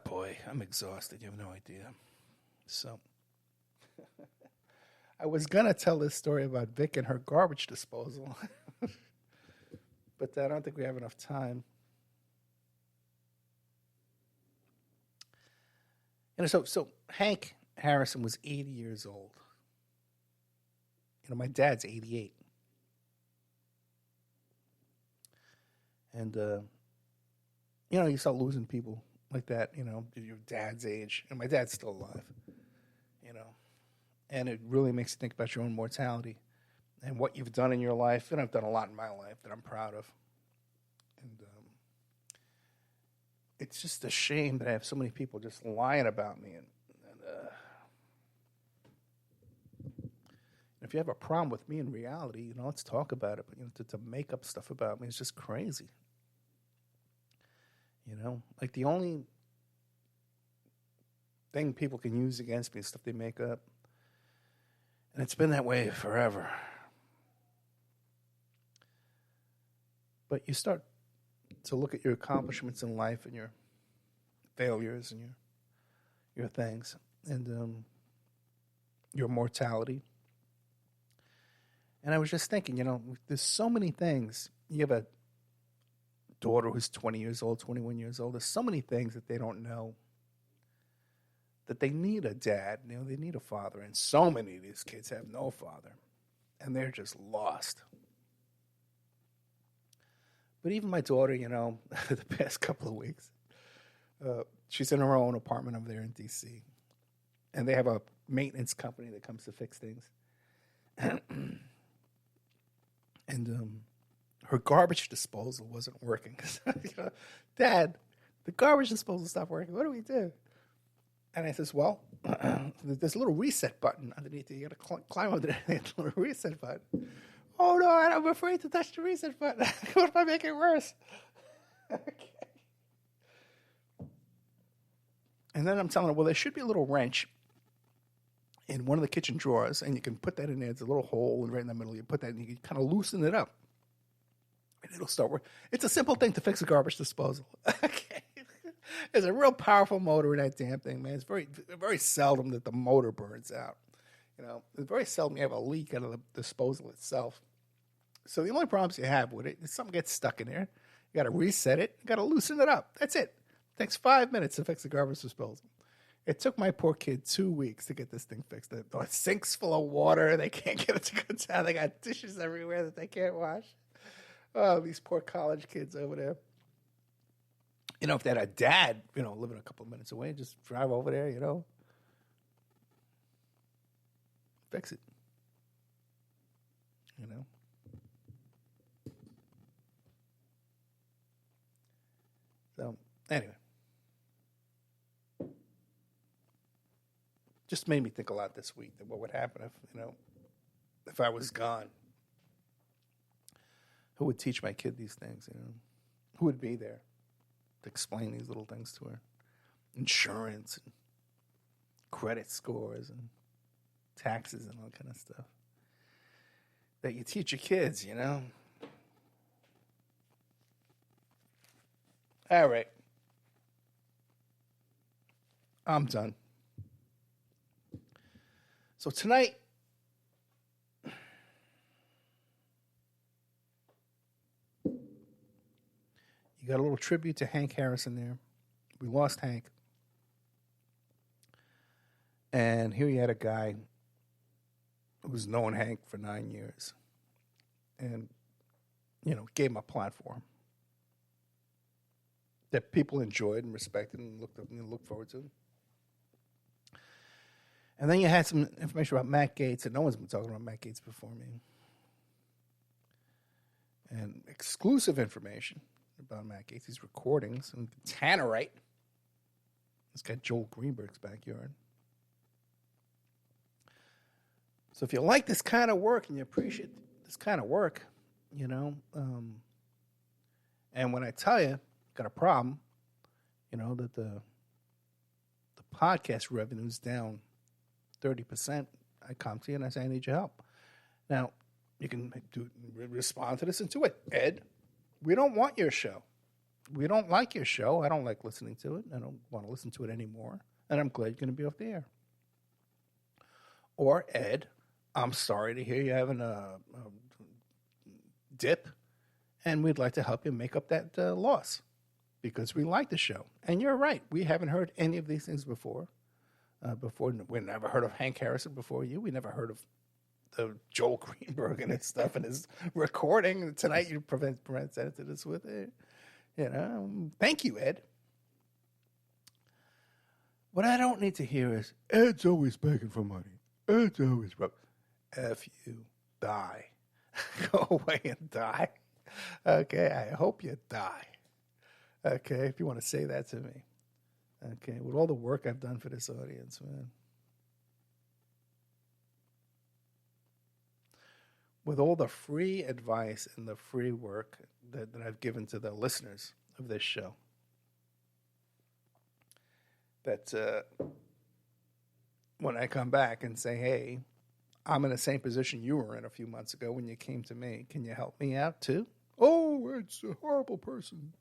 Boy, I'm exhausted. You have no idea. So I was going to tell this story about Vic and her garbage disposal. But I don't think we have enough time. You know, so Hank Harrison was 80 years old. My dad's 88. And, you start losing people like that, your dad's age. And my dad's still alive, And it really makes you think about your own mortality and what you've done in your life. And I've done a lot in my life that I'm proud of. And it's just a shame that I have so many people just lying about me. And if you have a problem with me in reality, let's talk about it. But to make up stuff about me is just crazy. Like the only thing people can use against me is stuff they make up. And it's been that way forever. But you start to look at your accomplishments in life and your failures and your things and your mortality. And I was just thinking, there's so many things. You have a daughter who's 20 years old, 21 years old. There's so many things that they don't know, that they need a dad. They need a father. And so many of these kids have no father. And they're just lost. But even my daughter, the past couple of weeks, she's in her own apartment over there in D.C. And they have a maintenance company that comes to fix things. And her garbage disposal wasn't working. Dad, the garbage disposal stopped working. What do we do? And I says, well, there's a little reset button underneath it. You got to climb under that little reset button. Oh, no, I'm afraid to touch the reset button. What if I make it worse? Okay. And then I'm telling her, well, there should be a little wrench in one of the kitchen drawers, and you can put that in there. It's a little hole, and right in the middle, you put that, and you can kind of loosen it up. And it'll start working. It's a simple thing to fix a garbage disposal. Okay. There's a real powerful motor in that damn thing, man. It's very, very seldom that the motor burns out. It's very seldom you have a leak out of the disposal itself. So the only problems you have with it is something gets stuck in there. You got to reset it. You got to loosen it up. That's it. It takes 5 minutes to fix a garbage disposal. It took my poor kid 2 weeks to get this thing fixed. The sink's full of water. They can't get it to go down. They got dishes everywhere that they can't wash. Oh, these poor college kids over there. If they had a dad, living a couple of minutes away, just drive over there, fix it. So, anyway. Just made me think a lot this week that what would happen if I was gone. Who would teach my kid these things, Who would be there to explain these little things to her? Insurance and credit scores and taxes and all kind of stuff that you teach your kids, All right. I'm done. So tonight, you got a little tribute to Hank Harrison there. We lost Hank. And here you had a guy who was known Hank for 9 years. And, gave him a platform that people enjoyed and respected and looked forward to. And then you had some information about Matt Gaetz, and no one's been talking about Matt Gaetz before me. And exclusive information about Matt Gaetz, these recordings, and Tannerite. It's got Joel Greenberg's backyard. So if you like this kind of work and you appreciate this kind of work, and when I tell you, got a problem, that the podcast revenue is down 30%, I come to you and I say, I need your help. Now, you can respond to this and do it. Ed, we don't want your show. We don't like your show. I don't like listening to it. I don't want to listen to it anymore. And I'm glad you're going to be off the air. Or, Ed, I'm sorry to hear you're having a dip, and we'd like to help you make up that loss because we like the show. And you're right. We haven't heard any of these things before. We never heard of Hank Harrison before you. We never heard of the Joel Greenberg and his stuff and his recording. Tonight you presented us with it. Thank you, Ed. What I don't need to hear is, Ed's always begging for money. Ed's always F you, die. Go away and die. Okay, I hope you die. Okay, if you want to say that to me. Okay, with all the work I've done for this audience, man. With all the free advice and the free work that I've given to the listeners of this show. That when I come back and say, hey, I'm in the same position you were in a few months ago when you came to me. Can you help me out too? Oh, it's a horrible person.